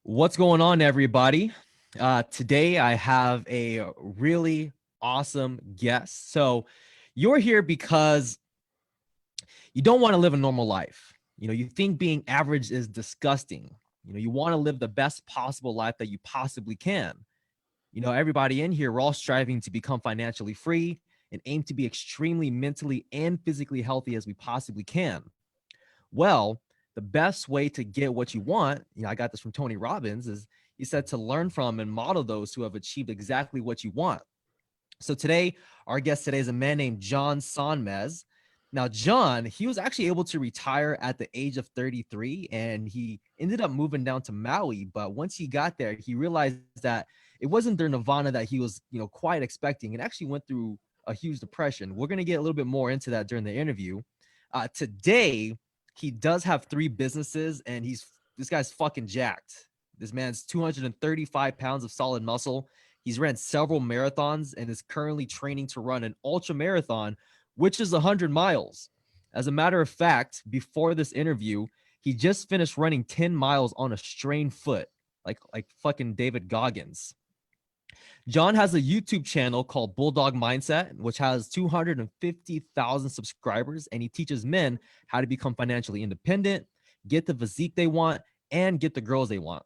What's going on, everybody? Today I have a really awesome guest. So, you're here because you don't want to live a normal life. You think being average is disgusting. You want to live the best possible life that you possibly can. Everybody in here, we're all striving to become financially free and aim to be extremely mentally and physically healthy as we possibly can. Well, the best way to get what you want, I got this from Tony Robbins, is he said to learn from and model those who have achieved exactly what you want. So today, our guest today is a man named John Sonmez. Now, John, he was actually able to retire at the age of 33, and he ended up moving down to Maui. But once he got there, he realized that it wasn't the nirvana that he was, quite expecting. It actually went through a huge depression. We're going to get a little bit more into that during the interview. Today, he does have three businesses, and this guy's fucking jacked. This man's 235 pounds of solid muscle. He's ran several marathons and is currently training to run an ultra marathon, which is 100 miles. As a matter of fact, before this interview, he just finished running 10 miles on a strained foot, like fucking David Goggins. John has a YouTube channel called Bulldog Mindset, which has 250,000 subscribers, and he teaches men how to become financially independent, get the physique they want, and get the girls they want.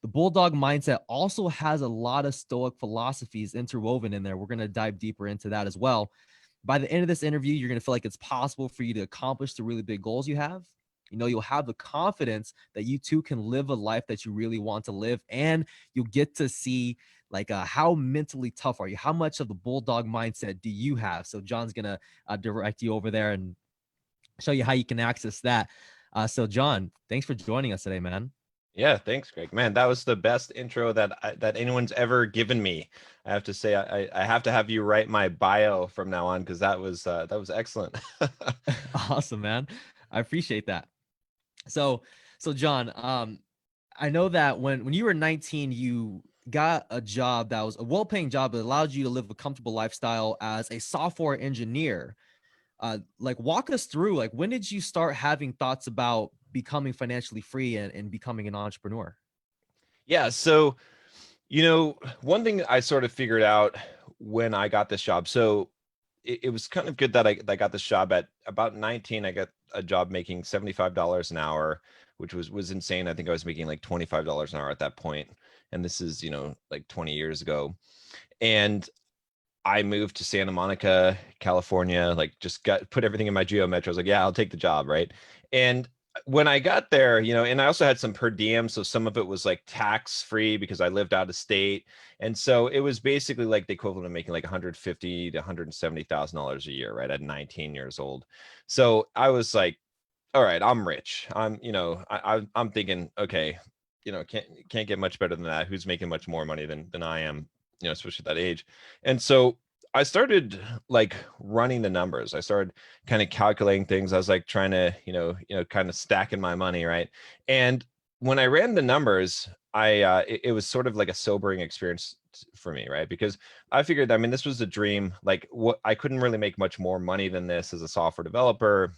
The Bulldog Mindset also has a lot of Stoic philosophies interwoven in there. We're going to dive deeper into that as well. By the end of this interview, you're going to feel like it's possible for you to accomplish the really big goals you have. You'll have the confidence that you too can live a life that you really want to live, and you'll get to see how mentally tough are you? How much of the Bulldog Mindset do you have? So John's going to direct you over there and show you how you can access that. So John, thanks for joining us today, man. Yeah, thanks, Greg. Man, that was the best intro that anyone's ever given me. I have to say, I have to have you write my bio from now on because that was excellent. Awesome, man. I appreciate that. So, John, I know that when you were 19, you got a job that was a well-paying job that allowed you to live a comfortable lifestyle as a software engineer. Walk us through, when did you start having thoughts about becoming financially free and becoming an entrepreneur? Yeah, so one thing I sort of figured out when I got this job. So it was kind of good that I got this job at about 19. I got a job making $75 an hour, which was insane. I think I was making like $25 an hour at that point, and this is like 20 years ago. And I moved to Santa Monica, California, like just put everything in my geo metro. I was like, yeah, I'll take the job, right? And when I got there, and I also had some per diem, so some of it was like tax free because I lived out of state, and so it was basically like the equivalent of making like 150 to 170,000 dollars a year, right? At 19 years old. So I was like, all right, I'm rich. I'm thinking, okay, can't get much better than that. Who's making much more money than I am? Especially at that age. And so I started like running the numbers. I started kind of calculating things. I was like trying to, kind of stacking my money, right? And when I ran the numbers, it was sort of like a sobering experience for me, right? Because I figured, I mean, this was a dream. Like, what I couldn't really make much more money than this as a software developer.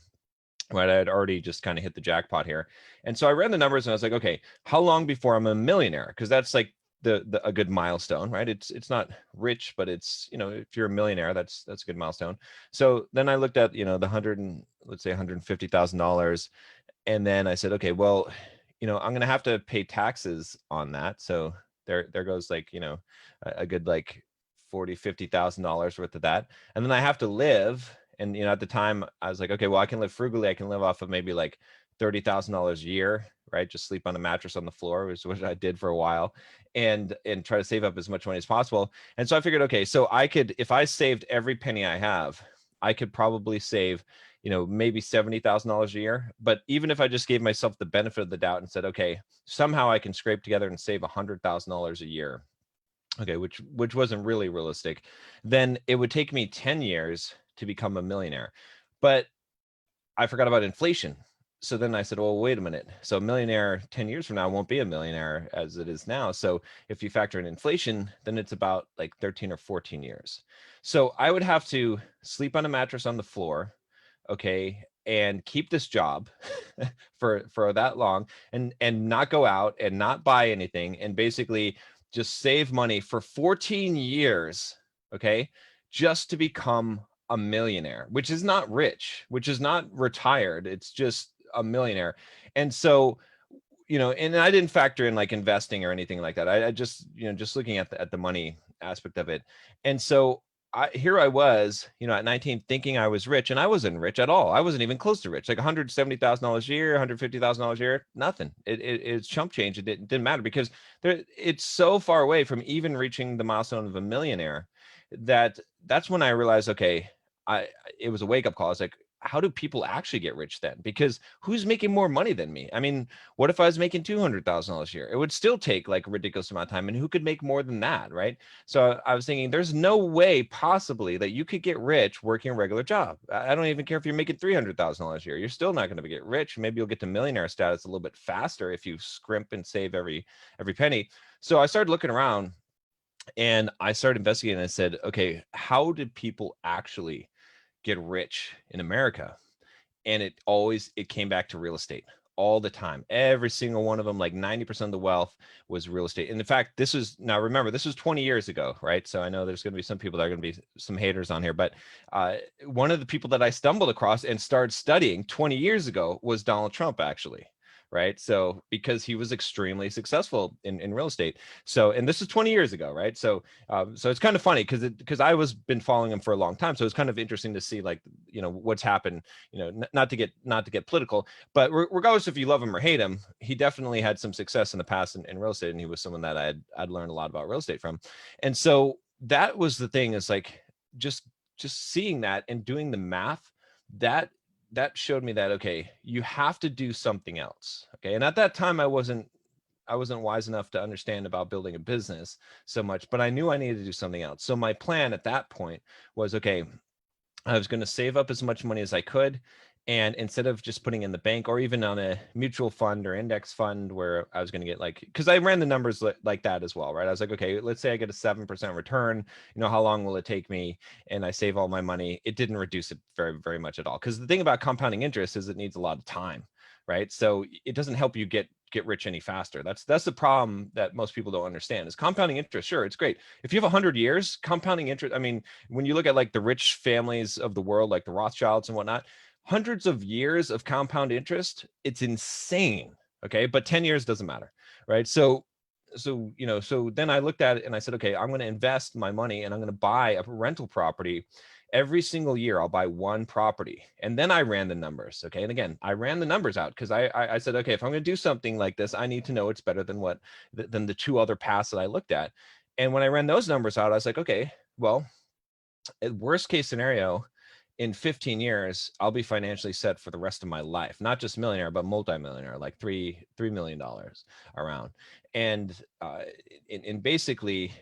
Right, I had already just kind of hit the jackpot here, and so I ran the numbers and I was like, okay, how long before I'm a millionaire? Because that's like a good milestone, right? It's not rich, but it's, if you're a millionaire, that's a good milestone. So then I looked at, the let's say $150,000, and then I said, okay, well, I'm gonna have to pay taxes on that. So there goes like, a good like $40,000-50,000 worth of that, and then I have to live. And at the time I was like, okay, well, I can live frugally. I can live off of maybe like $30,000 a year, right? Just sleep on a mattress on the floor, which is what I did for a while, and try to save up as much money as possible. And so I figured, okay, so I could, if I saved every penny I have, I could probably save, maybe $70,000 a year. But even if I just gave myself the benefit of the doubt and said, okay, somehow I can scrape together and save $100,000 a year, okay, which wasn't really realistic, then it would take me 10 years to become a millionaire. But I forgot about inflation. So then I said, well, wait a minute. So a millionaire 10 years from now won't be a millionaire as it is now. So if you factor in inflation, then it's about like 13 or 14 years. So I would have to sleep on a mattress on the floor, okay, and keep this job for that long, and not go out and not buy anything, and basically just save money for 14 years, okay, just to become a millionaire, which is not rich, which is not retired. It's just a millionaire. And so, and I didn't factor in like investing or anything like that. I just, just looking at the money aspect of it. And so here I was, at 19 thinking I was rich, and I wasn't rich at all. I wasn't even close to rich, like $170,000 a year, $150,000 a year, nothing. It's chump change. It didn't matter because it's so far away from even reaching the milestone of a millionaire that's when I realized, okay, it was a wake up call. I was like, how do people actually get rich then? Because who's making more money than me? I mean, what if I was making $200,000 a year? It would still take like a ridiculous amount of time. And who could make more than that, right? So I was thinking, there's no way possibly that you could get rich working a regular job. I don't even care if you're making $300,000 a year. You're still not going to get rich. Maybe you'll get to millionaire status a little bit faster if you scrimp and save every penny. So I started looking around and I started investigating. And I said, okay, how did people actually get rich in America? And it came back to real estate all the time. Every single one of them, like 90% of the wealth was real estate. And in fact, remember, this was 20 years ago, right? So I know there's going to be some people that are going to be some haters on here, but one of the people that I stumbled across and started studying 20 years ago was Donald Trump, actually. Right. So because he was extremely successful in real estate. So, and this is 20 years ago. Right. So, so it's kind of funny because I been following him for a long time. So it's kind of interesting to see like, what's happened, not to get political, but regardless if you love him or hate him, he definitely had some success in the past in real estate. And he was someone that I'd learned a lot about real estate from. And so that was the thing, is like, just seeing that and doing the math, that showed me that, okay, you have to do something else. Okay. And at that time, I wasn't wise enough to understand about building a business so much, but I knew I needed to do something else. So my plan at that point was, okay, I was going to save up as much money as I could. And instead of just putting in the bank or even on a mutual fund or index fund where I was going to get because I ran the numbers like that as well, right? I was like, okay, let's say I get a 7% return, how long will it take me? And I save all my money. It didn't reduce it very, very much at all. Because the thing about compounding interest is it needs a lot of time, right? So it doesn't help you get rich any faster. That's the problem that most people don't understand is compounding interest. Sure, it's great. If you have 100 years, compounding interest, I mean, when you look at like the rich families of the world, like the Rothschilds and whatnot, hundreds of years of compound interest, it's insane. Okay. But 10 years doesn't matter. Right. So then I looked at it and I said, okay, I'm going to invest my money and I'm going to buy a rental property every single year. I'll buy one property. And then I ran the numbers. Okay. And again, I ran the numbers out because I said, okay, if I'm going to do something like this, I need to know it's better than than the two other paths that I looked at. And when I ran those numbers out, I was like, okay, well, worst case scenario, in 15 years, I'll be financially set for the rest of my life, not just millionaire, but multimillionaire, like $3 million around. And basically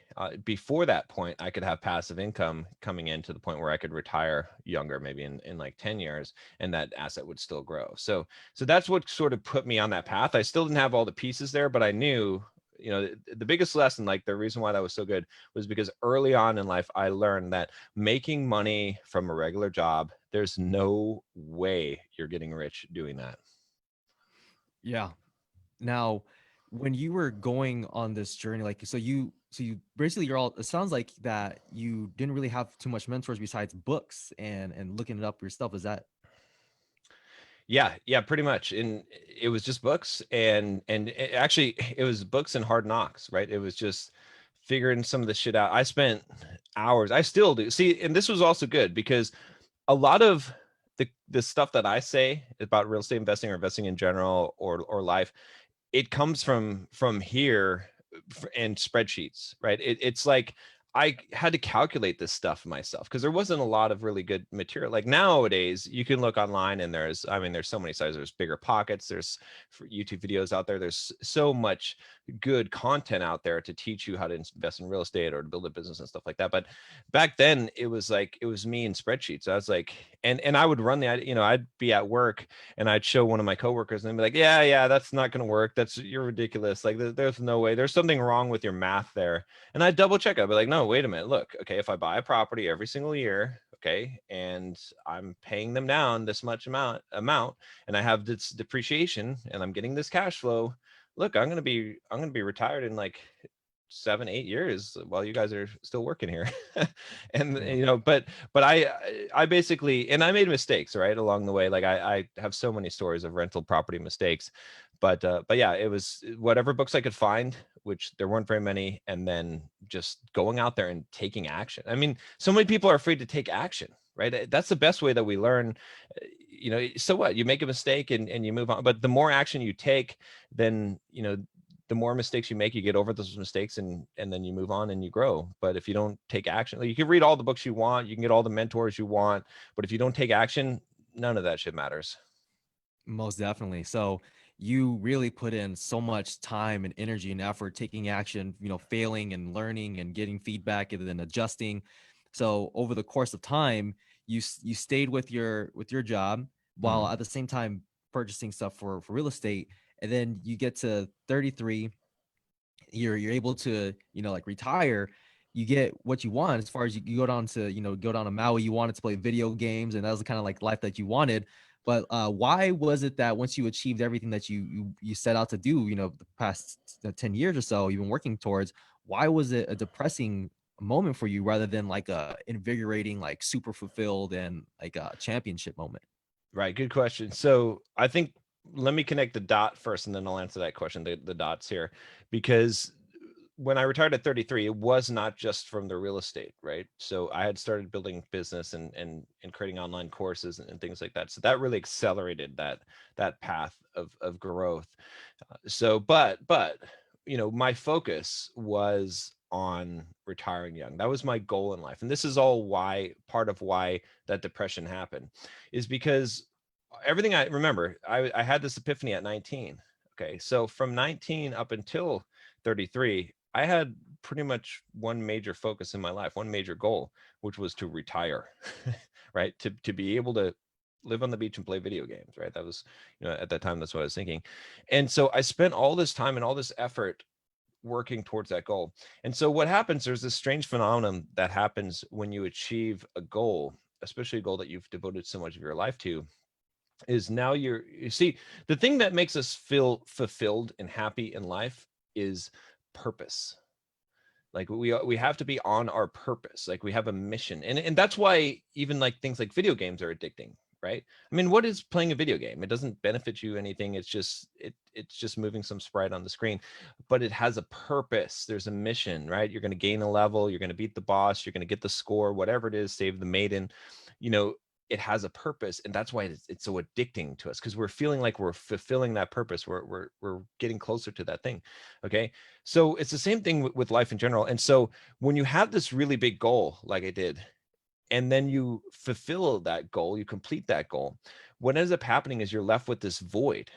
before that point, I could have passive income coming in to the point where I could retire younger, maybe in like 10 years, and that asset would still grow. So that's what sort of put me on that path. I still didn't have all the pieces there, but I knew, the biggest lesson, like the reason why that was so good was because early on in life, I learned that making money from a regular job, there's no way you're getting rich doing that. Yeah. Now, when you were going on this journey, like, so you basically it sounds like that you didn't really have too much mentors besides books and looking it up yourself. Is that? Yeah, pretty much. And it was just books actually it was books and hard knocks, right? It was just figuring some of the shit out. I spent hours, I still do. See, and this was also good because a lot of the stuff that I say about real estate investing or investing in general or life, it comes from here and spreadsheets, right? It's like I had to calculate this stuff myself because there wasn't a lot of really good material. Like nowadays, you can look online and there's so many sites. There's Bigger Pockets. There's YouTube videos out there. There's so much good content out there to teach you how to invest in real estate or to build a business and stuff like that. But back then, it was me in spreadsheets. I was like, and I would run I'd be at work and I'd show one of my coworkers and they'd be like, yeah, that's not going to work. You're ridiculous. Like there's no way. There's something wrong with your math there. And I'd double check. I'd be like, no, wait a minute. Look, okay, if I buy a property every single year, Okay. And I'm paying them down this much amount, and I have this depreciation and I'm getting this cash flow. Look, I'm going to be retired in like 7-8 years while you guys are still working here. And Yeah. you know, but I basically, and I made mistakes right along the way. Like I have so many stories of rental property mistakes, but yeah, it was whatever books I could find, which there weren't very many, and then just going out there and taking action. I mean, so many people are afraid to take action, right? That's the best way that we learn. You know, so what, you make a mistake and you move on, but the more action you take, then you know, the more mistakes you make, you get over those mistakes, and then you move on and you grow. But if you don't take action, you can read all the books you want, you can get all the mentors you want, but if you don't take action, none of that shit matters. Most definitely. So you really put in so much time and energy and effort taking action, failing and learning and getting feedback and then adjusting. So over the course of time, you stayed with your job while Mhm. at the same time purchasing stuff for real estate. And then you get to 33, you're able to like retire. You get what you want as far as you go down to go down to Maui. You wanted to play video games, and that was the kind of like life that you wanted. But why was it that once you achieved everything that you set out to do, the past 10 years or so you've been working towards, why was it a depressing moment for you rather than like a invigorating, like super fulfilled and like a championship moment? Right. Good question. So I think, let me connect the dot first and then I'll answer that question, the dots here, because when I retired at 33, it was not just from the real estate, right? So I had started building business and creating online courses and things like that. So that really accelerated that path of growth. So, but you know, my focus was on retiring young. That was my goal in life. And this is all why, part of why that depression happened, is because everything I remember, I had this epiphany at 19. Okay. So from 19 up until 33, I had pretty much one major focus in my life, one major goal, which was to retire, right? To be able to live on the beach and play video games, right? That was, you know, at that time, that's what I was thinking. And so I spent all this time and all this effort working towards that goal. And so what happens, there's this strange phenomenon that happens when you achieve a goal, especially a goal that you've devoted so much of your life to, is now you see, the thing that makes us feel fulfilled and happy in life is purpose. Like we have to be on our purpose, like we have a mission. And that's why even like things like video games are addicting, right? I mean, what is playing a video game? It doesn't benefit you anything. It's just it's just moving some sprite on the screen, but it has a purpose. There's a mission, right? You're going to gain a level, you're going to beat the boss, you're going to get the score, whatever it is, save the maiden. You know, it has a purpose, and that's why it's so addicting to us, because we're feeling like we're fulfilling that purpose. We're getting closer to that thing. Okay. So it's the same thing with life in general. And so when you have this really big goal, like I did, and then you fulfill that goal, you complete that goal, what ends up happening is you're left with this void,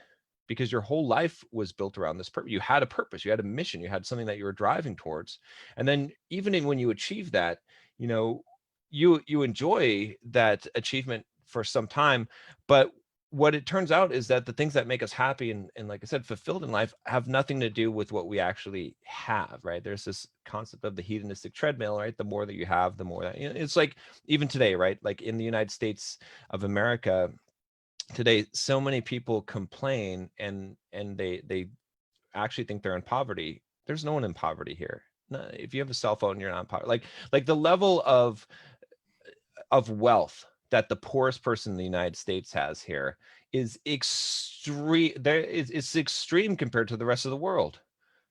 because your whole life was built around this purpose. You had a purpose, you had a mission, you had something that you were driving towards. And then even when you achieve that, you know, you enjoy that achievement for some time, but what it turns out is that the things that make us happy and like I said, fulfilled in life, have nothing to do with what we actually have, right? There's this concept of the hedonistic treadmill, right? The more that you have, the more that, you know, it's like even today, right? Like in the United States of America today, so many people complain and they actually think they're in poverty. There's no one in poverty here. No, if you have a cell phone, you're not in poverty. Like the level of wealth that the poorest person in the United States has here is extreme. It's extreme compared to the rest of the world,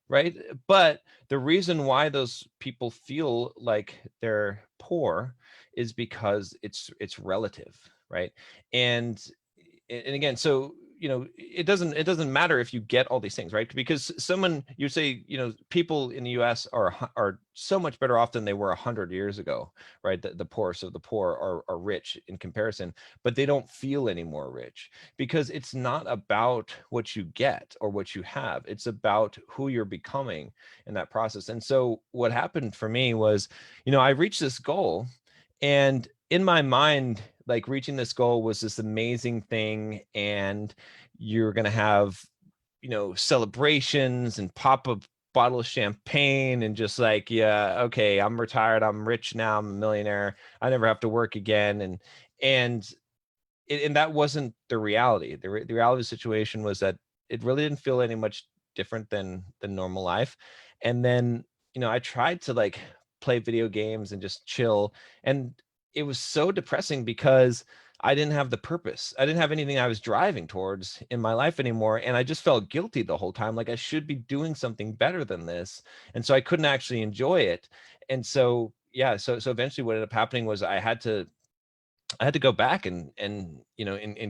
right? But the reason why those people feel like they're poor is because it's relative, right? And and again, so you know, it doesn't matter if you get all these things, right? Because someone, you say, you know, people in the US are so much better off than they were 100 years ago, right? The poorest of the poor are rich in comparison, but they don't feel any more rich, because it's not about what you get or what you have, it's about who you're becoming in that process. And so what happened for me was, you know, I reached this goal, and in my mind, like reaching this goal was this amazing thing, and you're going to have, you know, celebrations and pop-up bottle of champagne and just like, yeah, okay, I'm retired, I'm rich now, I'm a millionaire, I never have to work again. And that wasn't the reality. The reality of the situation was that it really didn't feel any much different than normal life. And then, I tried to like play video games and just chill. And it was so depressing because I didn't have the purpose. I didn't have anything I was driving towards in my life anymore. And I just felt guilty the whole time. Like I should be doing something better than this. And so I couldn't actually enjoy it. And so, yeah, so eventually what ended up happening was I had to go back and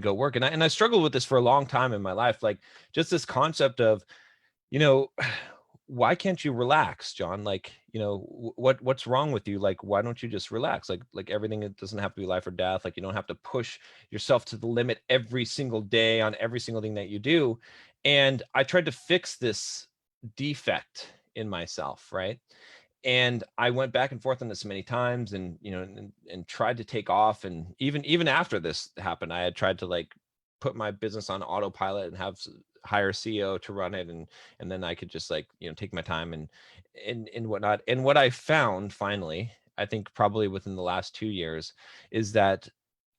go work. And I struggled with this for a long time in my life. Like just this concept of, you know, why can't you relax, John? Like, what's wrong with you? Like, why don't you just relax? Like everything, it doesn't have to be life or death. Like you don't have to push yourself to the limit every single day on every single thing that you do. And I tried to fix this defect in myself, right? And I went back and forth on this many times and, and tried to take off. And even after this happened, I had tried to like put my business on autopilot and hire a CEO to run it. And then I could just like, take my time and whatnot. And what I found finally, I think probably within the last 2 years, is that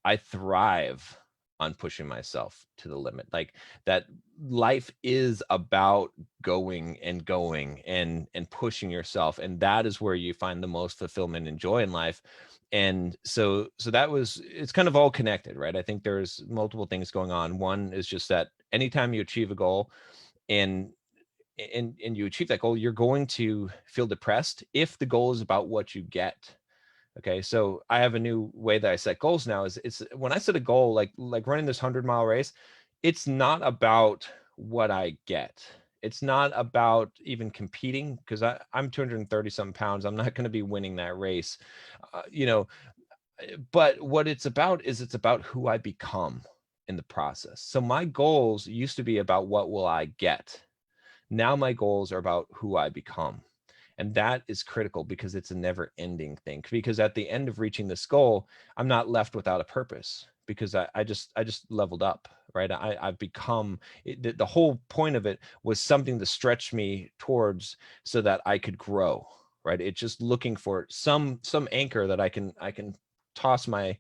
I thrive on pushing myself to the limit. Like that life is about going and pushing yourself. And that is where you find the most fulfillment and joy in life. And so it's kind of all connected, right? I think there's multiple things going on. One is just that anytime you achieve a goal and you achieve that goal, you're going to feel depressed if the goal is about what you get. Okay, so I have a new way that I set goals now. It's when I set a goal, like running this 100-mile race, it's not about what I get. It's not about even competing because I'm 230 something pounds. I'm not going to be winning that race, but what it's about is it's about who I become in the process. So my goals used to be about what will I get. Now my goals are about who I become. And that is critical because it's a never ending thing. Because at the end of reaching this goal, I'm not left without a purpose because I just leveled up, right? I've become, the whole point of it was something to stretch me towards so that I could grow, right? It's just looking for some anchor that I can toss my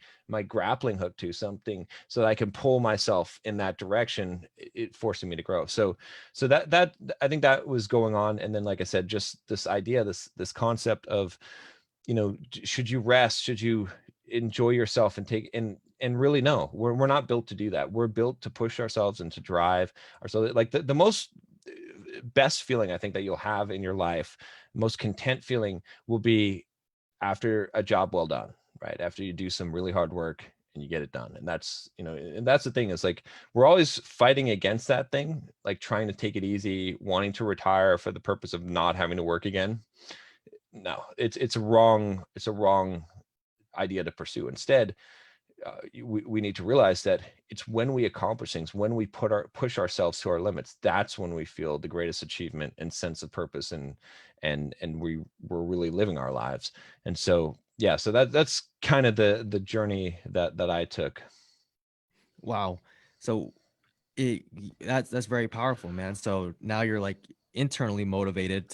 grappling hook to, something so that I can pull myself in that direction, it forcing me to grow. So that I think that was going on. And then, like I said, just this idea, this concept of, should you rest? Should you enjoy yourself and take and really no, we're not built to do that. We're built to push ourselves and to drive ourselves. Like the most best feeling I think that you'll have in your life, most content feeling, will be after a job well done, right? After you do some really hard work and you get it done. And that's, and that's the thing, is like, we're always fighting against that thing, like trying to take it easy, wanting to retire for the purpose of not having to work again. No, it's a wrong idea to pursue. Instead, we need to realize that it's when we accomplish things, when we push ourselves to our limits, that's when we feel the greatest achievement and sense of purpose, and we're really living our lives. And so, yeah, so that's kind of the journey that I took. Wow. So that's very powerful, man. So now you're like internally motivated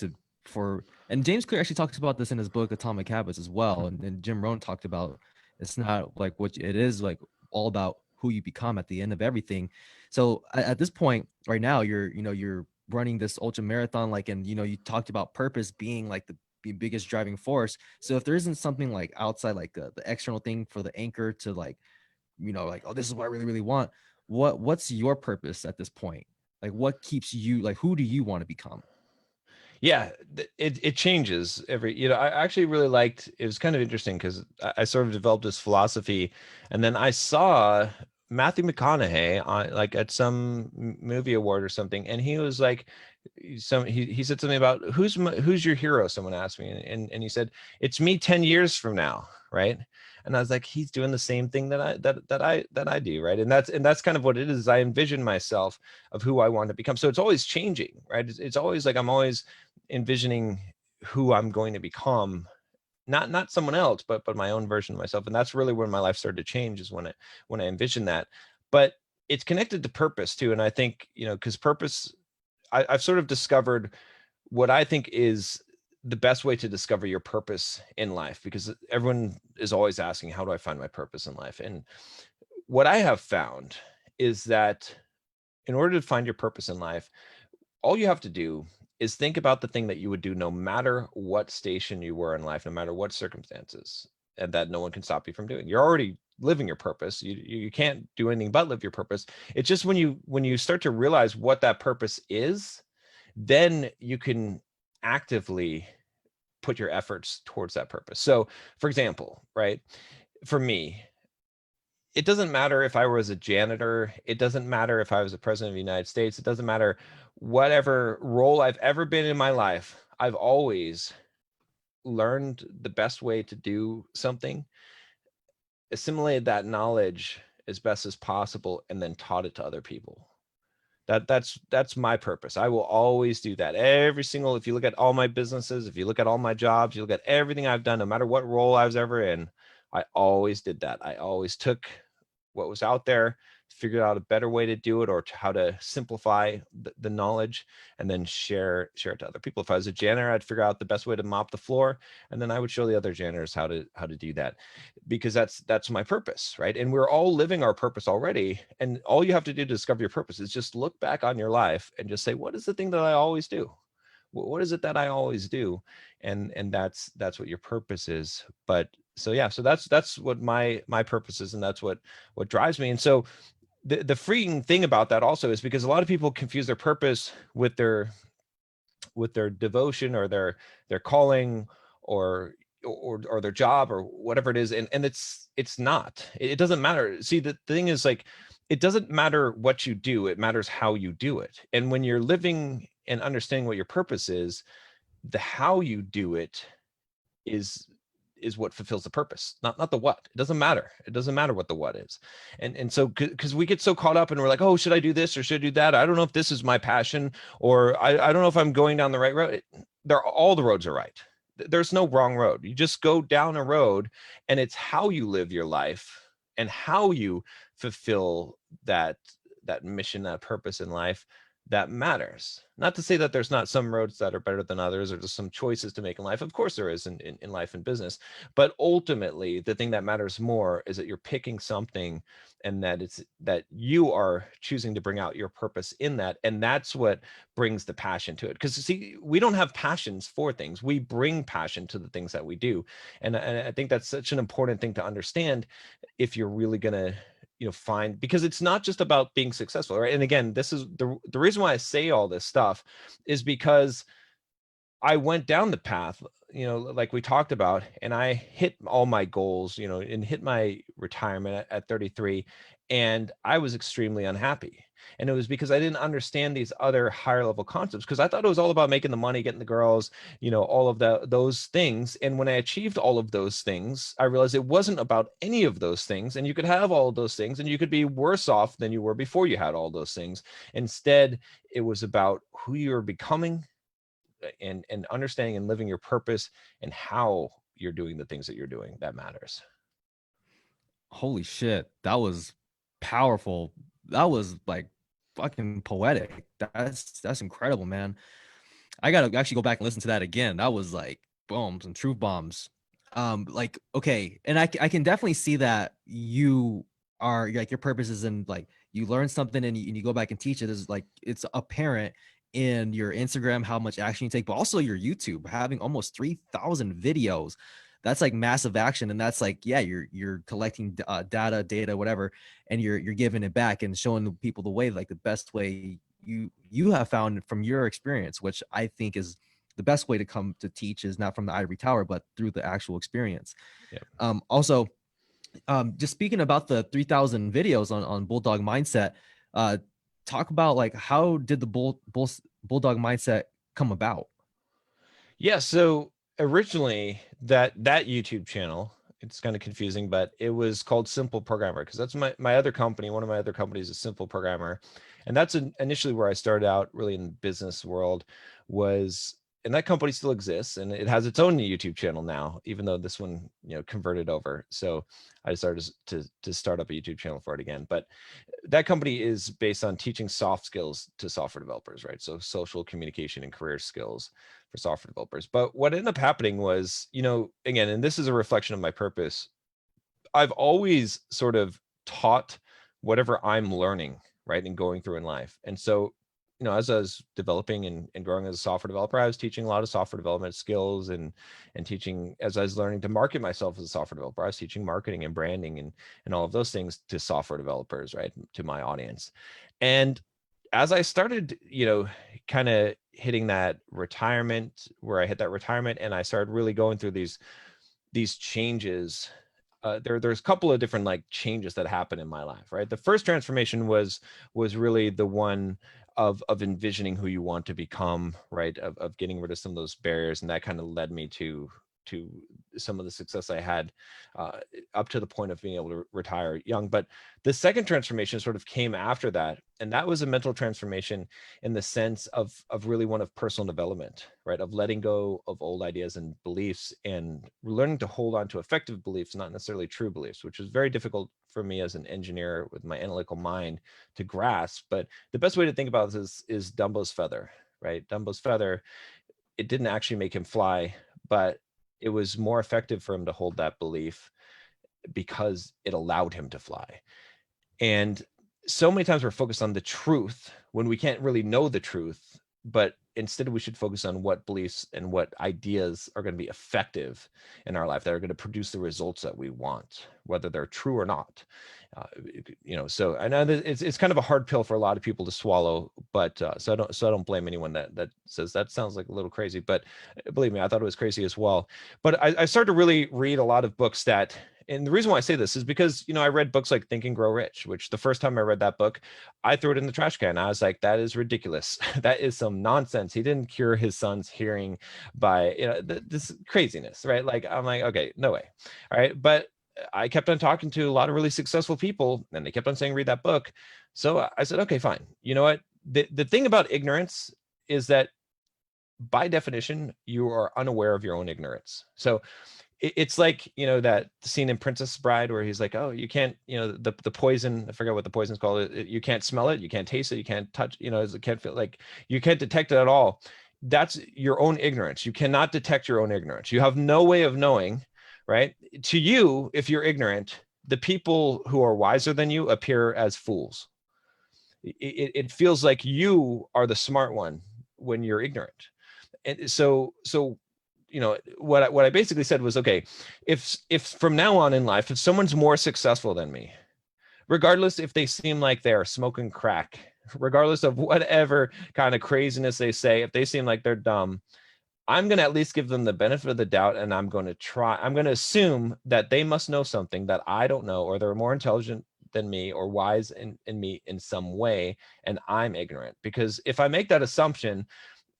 and James Clear actually talks about this in his book Atomic Habits as well. And Jim Rohn talked about, it's not like what it is, like all about who you become at the end of everything. So at this point right now, you're running this ultra marathon, like, and you talked about purpose being like the biggest driving force. So if there isn't something like outside, like the external thing for the anchor to like, like, oh, this is what I really, really want. What's your purpose at this point? Like, what keeps you, like, who do you want to become? Yeah, it changes every, I actually really liked, it was kind of interesting because I sort of developed this philosophy, and then I saw Matthew McConaughey on, like, at some movie award or something, and he was like, he said something about who's your hero, someone asked me, and he said, it's me 10 years from now, right? And I was like, he's doing the same thing that I do, right? And that's kind of what it is. I envision myself of who I want to become. So it's always changing, right? It's always like I'm always envisioning who I'm going to become, not someone else, but my own version of myself. And that's really when my life started to change, is when I envisioned that. But it's connected to purpose too. And I think, because purpose, I've sort of discovered what I think is the best way to discover your purpose in life, because everyone is always asking, how do I find my purpose in life? And what I have found is that in order to find your purpose in life, all you have to do is think about the thing that you would do no matter what station you were in life, no matter what circumstances, and that no one can stop you from doing. You're already living your purpose. You can't do anything but live your purpose. It's just when you start to realize what that purpose is, then you can actively put your efforts towards that purpose. So, for example, right, for me, it doesn't matter if I was a janitor. It doesn't matter if I was a president of the United States. It doesn't matter whatever role I've ever been in my life. I've always learned the best way to do something, assimilated that knowledge as best as possible, and then taught it to other people. That's my purpose. I will always do that. If you look at all my businesses, if you look at all my jobs, you look at everything I've done, no matter what role I was ever in, I always did that. I always took what was out there, figured out a better way to do it, or how to simplify the knowledge, and then share it to other people. If I was a janitor, I'd figure out the best way to mop the floor, and then I would show the other janitors how to do that, because that's my purpose, right? And we're all living our purpose already. And all you have to do to discover your purpose is just look back on your life and just say, what is the thing that I always do? What is it that I always do? And that's what your purpose is. But so yeah, so that's what my purpose is, and that's what drives me. And so the freeing thing about that also is because a lot of people confuse their purpose with their devotion or their calling or their job or whatever it is, and it's not. It doesn't matter. See, the thing is, like, it doesn't matter what you do, it matters how you do it. And when you're living and understanding what your purpose is, the how you do it is what fulfills the purpose, not the what. It doesn't matter. It doesn't matter what the what is. And so, because we get so caught up and we're like, oh, should I do this or should I do that? I don't know if this is my passion, or I don't know if I'm going down the right road. All the roads are right. There's no wrong road. You just go down a road, and it's how you live your life and how you fulfill that mission, that purpose in life, that matters. Not to say that there's not some roads that are better than others, or just some choices to make in life. Of course there is in life and business. But ultimately, the thing that matters more is that you're picking something, and that you are choosing to bring out your purpose in that. And that's what brings the passion to it. Because see, we don't have passions for things. We bring passion to the things that we do. And I think that's such an important thing to understand if you're really going to find, because it's not just about being successful, right? And again, this is the reason why I say all this stuff is because I went down the path, like we talked about, and I hit all my goals, and hit my retirement at 33, and I was extremely unhappy. And it was because I didn't understand these other higher level concepts, because I thought it was all about making the money, getting the girls, all of those things. And when I achieved all of those things, I realized it wasn't about any of those things. And you could have all of those things, and you could be worse off than you were before you had all those things. Instead, it was about who you're becoming, and understanding and living your purpose, and how you're doing the things that you're doing that matters. Holy shit, that was powerful. That was like fucking poetic. That's incredible, man. I gotta actually go back and listen to that again. That was like boom, some truth bombs. Like, okay, and I can definitely see that you are like, your purpose is in, like, you learn something and you go back and teach it. Is like, it's apparent in your Instagram how much action you take, but also your YouTube, having almost 3,000 videos. That's like massive action, and that's like, yeah, you're collecting data, whatever, and you're giving it back and showing the people the way, like the best way you have found from your experience, which I think is the best way to come to teach, is not from the ivory tower, but through the actual experience. Yeah. Also, just speaking about the 3,000 videos on Bulldog Mindset, talk about, like, how did the Bulldog Mindset come about? Yeah. So originally that YouTube channel, it's kind of confusing, but it was called Simple Programmer, because that's my other company. One of my other companies is Simple Programmer. And that's initially where I started out really in the business world, was and that company still exists, and it has its own YouTube channel now, even though this one, converted over. So I decided to start up a YouTube channel for it again. But that company is based on teaching soft skills to software developers, right? So social communication and career skills for software developers. But what ended up happening was, again, and this is a reflection of my purpose, I've always sort of taught whatever I'm learning, right, and going through in life. And so, as I was developing and growing as a software developer, I was teaching a lot of software development skills and teaching, as I was learning to market myself as a software developer, I was teaching marketing and branding and all of those things to software developers, right, to my audience. And as I started, kind of hitting that retirement, where I hit that retirement, and I started really going through these changes. There's a couple of different like changes that happened in my life, right? The first transformation was really the one of envisioning who you want to become, right? Of getting rid of some of those barriers, and that kind of led me to some of the success I had up to the point of being able to retire young. But the second transformation sort of came after that, and that was a mental transformation in the sense of really one of personal development, right? Of letting go of old ideas and beliefs and learning to hold on to effective beliefs, not necessarily true beliefs, which was very difficult for me as an engineer with my analytical mind to grasp. But the best way to think about this is Dumbo's feather, right? Dumbo's feather, it didn't actually make him fly, but it was more effective for him to hold that belief because it allowed him to fly. And so many times we're focused on the truth when we can't really know the truth, but instead we should focus on what beliefs and what ideas are going to be effective in our life, that are going to produce the results that we want, whether they're true or not. So I know that it's kind of a hard pill for a lot of people to swallow, but so I don't blame anyone that says that sounds like a little crazy, but believe me, I thought it was crazy as well. But I started to really read a lot of books that, and the reason why I say this is because, I read books like Think and Grow Rich, which the first time I read that book, I threw it in the trash can. I was like, that is ridiculous. That is some nonsense. He didn't cure his son's hearing by, this craziness, right? Like, I'm like, okay, no way. All right. But I kept on talking to a lot of really successful people, and they kept on saying, read that book. So I said, okay, fine. You know what? The thing about ignorance is that by definition, you are unaware of your own ignorance. So it's like, that scene in Princess Bride where he's like, oh, you can't, the poison, I forget what the poison's called. You can't smell it. You can't taste it. You can't touch, it can't feel, like you can't detect it at all. That's your own ignorance. You cannot detect your own ignorance. You have no way of knowing, right? To you, if you're ignorant, the people who are wiser than you appear as fools. It feels like you are the smart one when you're ignorant. And so what I basically said was, okay, if from now on in life, if someone's more successful than me, regardless if they seem like they're smoking crack, regardless of whatever kind of craziness they say, if they seem like they're dumb, I'm going to at least give them the benefit of the doubt, and I'm going to assume that they must know something that I don't know, or they're more intelligent than me or wise in me in some way, and I'm ignorant. Because if I make that assumption,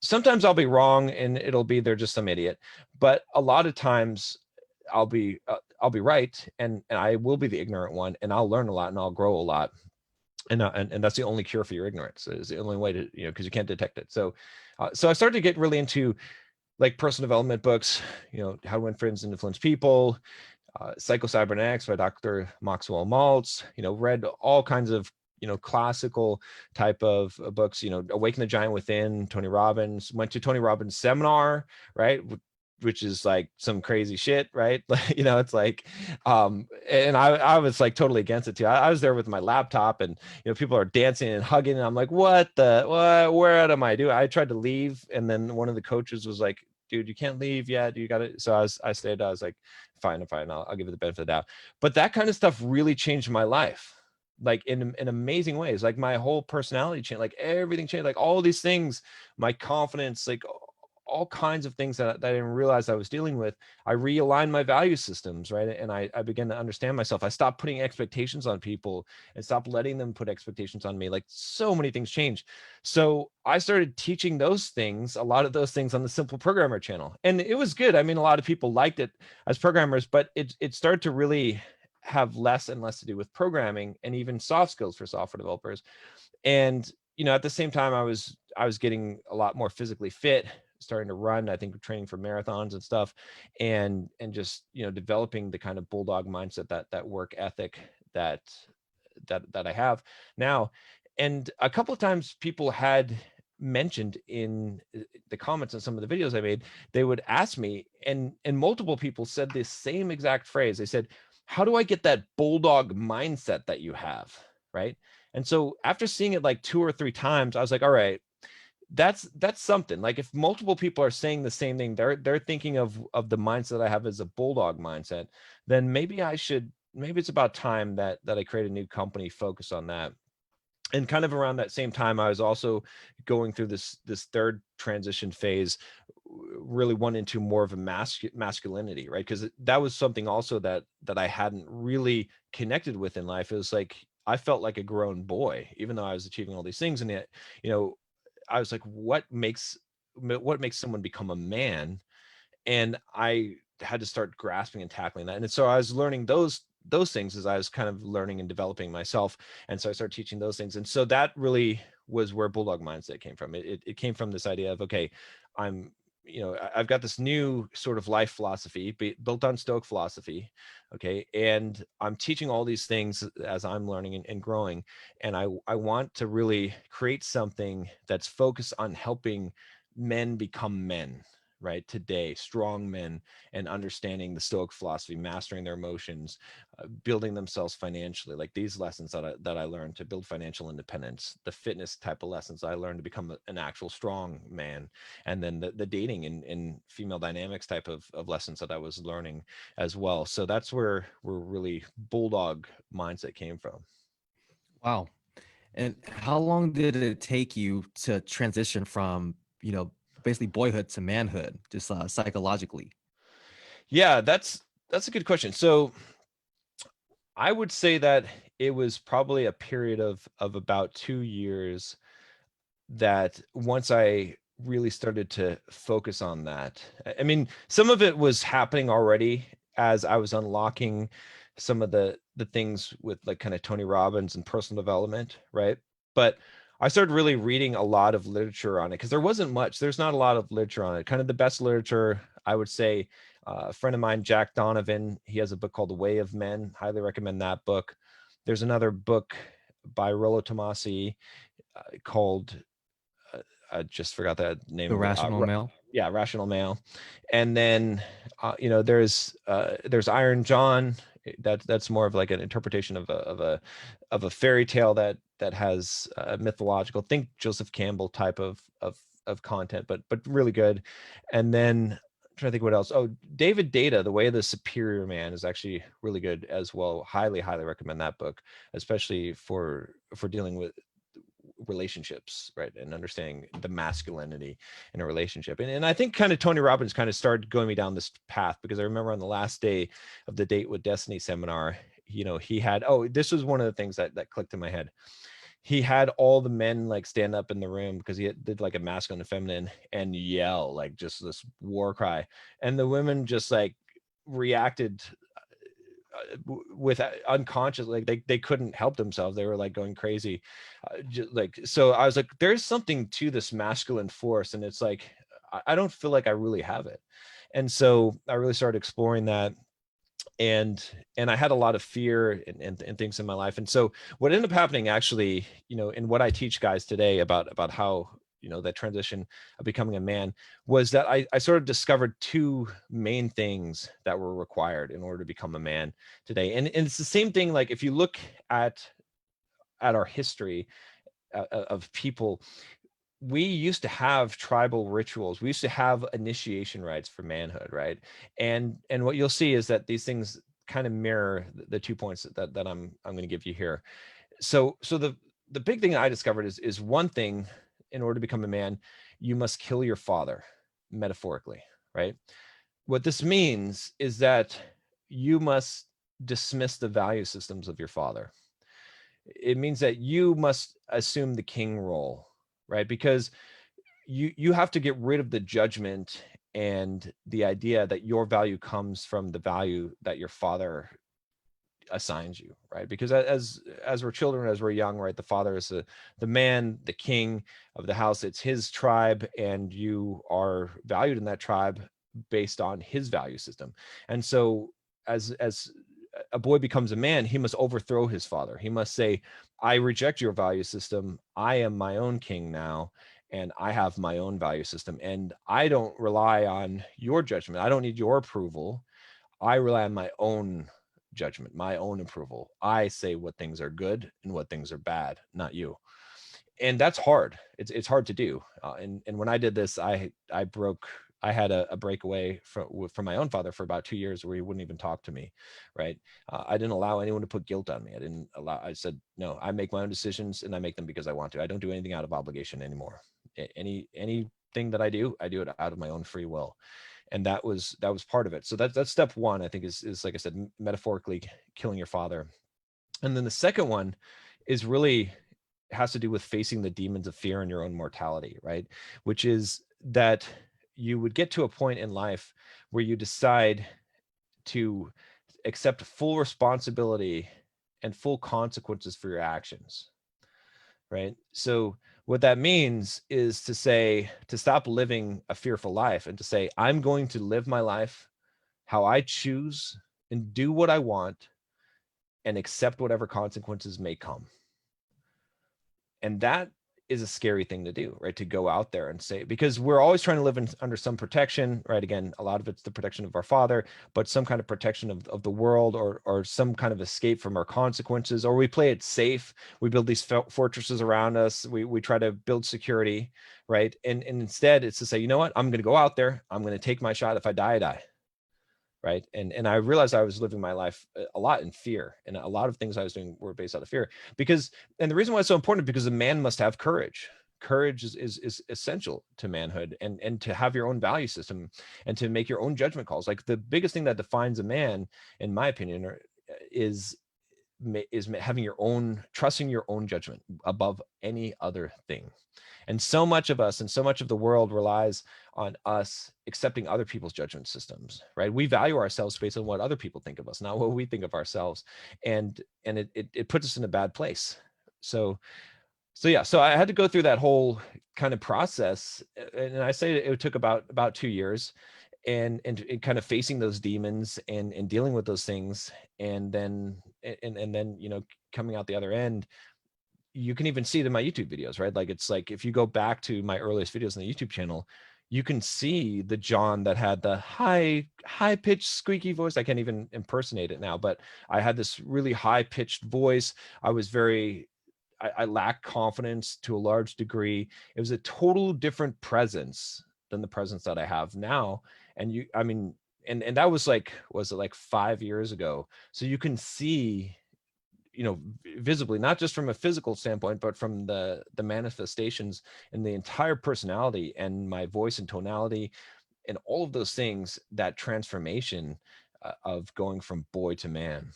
sometimes I'll be wrong and it'll be they're just some idiot, but a lot of times I'll be right, and I will be the ignorant one, and I'll learn a lot and I'll grow a lot. And that's the only cure for your ignorance. Is the only way to, because you can't detect it. So I started to get really into like personal development books, How to Win Friends and Influence People, Psycho-Cybernetics by Dr. Maxwell Maltz, read all kinds of, classical type of books, Awaken the Giant Within, Tony Robbins, went to Tony Robbins' seminar, right? Which is like some crazy shit, right? It's like, and I was like totally against it too. I was there with my laptop, and, people are dancing and hugging, and I'm like, what, where am I doing? I tried to leave. And then one of the coaches was like, dude, you can't leave yet. You got to, so I stayed. I was like, fine. I'll give it the benefit of the doubt. But that kind of stuff really changed my life, like in amazing ways. Like my whole personality changed, like everything changed, like all these things, my confidence, like all kinds of things that I didn't realize I was dealing with. I realigned my value systems, right? And I began to understand myself. I stopped putting expectations on people and stopped letting them put expectations on me. Like so many things changed. So I started teaching those things, a lot of those things, on the Simple Programmer channel. And it was good. I mean, a lot of people liked it as programmers, but it started to really have less and less to do with programming and even soft skills for software developers. And, at the same time, I was getting a lot more physically fit. starting to run, I think training for marathons and stuff, and just, developing the kind of bulldog mindset, that work ethic that I have now. And a couple of times people had mentioned in the comments on some of the videos I made, they would ask me, and multiple people said this same exact phrase. They said, how do I get that bulldog mindset that you have? Right. And so after seeing it like 2 or 3 times, I was like, all right, that's something. Like, if multiple people are saying the same thing, they're thinking of the mindset I have as a bulldog mindset, then maybe it's about time that I create a new company focused on that. And kind of around that same time, I was also going through this third transition phase, really one into more of a masculinity, right? Because that was something also that I hadn't really connected with in life. It was like I felt like a grown boy, even though I was achieving all these things, and yet, I was like, what makes someone become a man? And I had to start grasping and tackling that. And so I was learning those things as I was kind of learning and developing myself. And so I started teaching those things. And so that really was where Bulldog Mindset came from. It came from this idea of, okay, I've got this new sort of life philosophy built on Stoic philosophy. Okay. And I'm teaching all these things as I'm learning and growing. And I want to really create something that's focused on helping men become men, right? Today, strong men, and understanding the Stoic philosophy, mastering their emotions, building themselves financially, like these lessons that I learned to build financial independence, the fitness type of lessons I learned to become an actual strong man, and then the dating and female dynamics type of lessons that I was learning as well. So that's where really Bulldog Mindset came from. Wow. And how long did it take you to transition from, basically boyhood to manhood, just psychologically? Yeah, that's a good question. So I would say that it was probably a period of about 2 years, that once I really started to focus on that. I mean, some of it was happening already as I was unlocking some of the things with like kind of Tony Robbins and personal development, right? But I started really reading a lot of literature on it, because there's not a lot of literature on it. Kind of the best literature, I would say, a friend of mine, Jack Donovan, he has a book called The Way of Men. Highly recommend that book. There's another book by Rollo Tomasi called, I just forgot the name The of it. rational male. Yeah, Rational Male. And then there's Iron John. That's more of like an interpretation of a fairy tale that has mythological, think Joseph Campbell type of content, but really good. And then I'm trying to think what else. Oh, David Data, The Way of the Superior Man, is actually really good as well. Highly recommend that book, especially for dealing with relationships, right? And understanding the masculinity in a relationship. And I think kind of Tony Robbins kind of started going me down this path, because I remember on the last day of the Date with Destiny seminar, he had, this was one of the things that clicked in my head. He had all the men like stand up in the room, because he did like a masculine and feminine, and yell like just this war cry. And the women just like reacted with unconscious, like they couldn't help themselves. They were like going crazy. So I was like, there's something to this masculine force, and it's like I don't feel like I really have it. And so I really started exploring that, and I had a lot of fear and things in my life. And so what ended up happening, actually, in what I teach guys today about how that transition of becoming a man, was that I sort of discovered two main things that were required in order to become a man today. And it's the same thing. Like, if you look at our history of people, we used to have tribal rituals. We used to have initiation rites for manhood, right? And what you'll see is that these things kind of mirror the 2 points that I'm going to give you here. So the big thing I discovered is one thing: in order to become a man, you must kill your father, metaphorically, right? What this means is that you must dismiss the value systems of your father. It means that you must assume the king role, right? Because you have to get rid of the judgment and the idea that your value comes from the value that your father assigns you, right? Because as we're children, as we're young, right, the father is the man, the king of the house. It's his tribe, and you are valued in that tribe based on his value system. And so as a boy becomes a man, he must overthrow his father. He must say, I reject your value system. I am my own king now, and I have my own value system, and I don't rely on your judgment. I don't need your approval. I rely on my own judgment, my own approval. I say what things are good and what things are bad, not you. And that's hard. It's hard to do. And when I did this, I had a breakaway from my own father for about 2 years where he wouldn't even talk to me, right? I didn't allow anyone to put guilt on me. I said, no, I make my own decisions, and I make them because I want to. I don't do anything out of obligation anymore. Anything that I do it out of my own free will. And that was part of it. So that's step one, I think, is like I said, metaphorically killing your father. And then the second one is really has to do with facing the demons of fear and your own mortality, right? Which is that you would get to a point in life where you decide to accept full responsibility and full consequences for your actions, right? So what that means is to stop living a fearful life and to say, I'm going to live my life how I choose and do what I want and accept whatever consequences may come. And that is a scary thing to do, right? To go out there and say, because we're always trying to live under some protection, right? Again, a lot of it's the protection of our father, but some kind of protection of the world, or some kind of escape from our consequences, or we play it safe. We build these fortresses around us. We try to build security, right? And instead it's to say, you know what? I'm going to go out there. I'm going to take my shot. If I die, I die. Right. And I realized I was living my life a lot in fear, and a lot of things I was doing were based out of fear. And the reason why it's so important, because a man must have courage. Courage is essential to manhood, and to have your own value system and to make your own judgment calls. Like, the biggest thing that defines a man, in my opinion, is having trusting your own judgment above any other thing. And so much of us and so much of the world relies on us accepting other people's judgment systems, right? We value ourselves based on what other people think of us, not what we think of ourselves. And it puts us in a bad place. So I had to go through that whole kind of process. And I say it took about 2 years, and kind of facing those demons and dealing with those things. And then, coming out the other end. You can even see it in my YouTube videos, right? Like, it's like, if you go back to my earliest videos on the YouTube channel, you can see the John that had the high pitched squeaky voice. I can't even impersonate it now, but I had this really high pitched voice. I lacked confidence to a large degree. It was a total different presence than the presence that I have now. And and that was like 5 years ago. So you can see, visibly, not just from a physical standpoint, but from the manifestations and the entire personality and my voice and tonality and all of those things, that transformation of going from boy to man.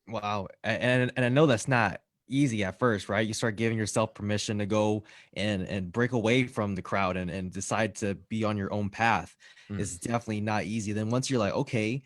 Wow. And I know that's not easy at first, right? You start giving yourself permission to go and break away from the crowd and decide to be on your own path. It's definitely not easy. Then once you're like, okay,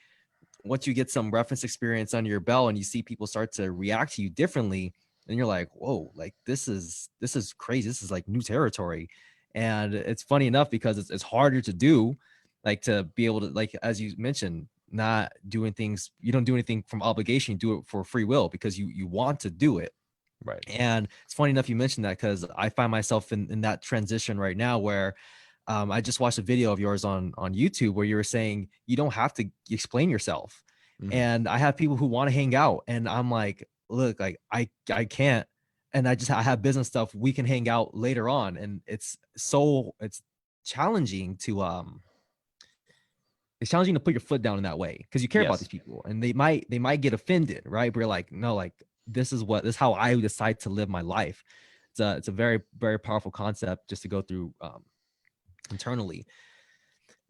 once you get some reference experience under your belt and you see people start to react to you differently, then you're like, whoa, like this is crazy. This is like new territory. And it's funny enough because it's harder to do, like, to be able to, like, as you mentioned, not doing things, you don't do anything from obligation, you do it for free will because you want to do it. Right. And it's funny enough you mentioned that, because I find myself in that transition right now where I just watched a video of yours on YouTube where you were saying you don't have to explain yourself. And I have people who want to hang out, and I'm like, look, like I can't, and I have business stuff. We can hang out later on, and it's challenging to put your foot down in that way, because you care about these people, and they might get offended, right? But you're like, no, like this is how I decide to live my life. It's a very, very powerful concept just to go through internally.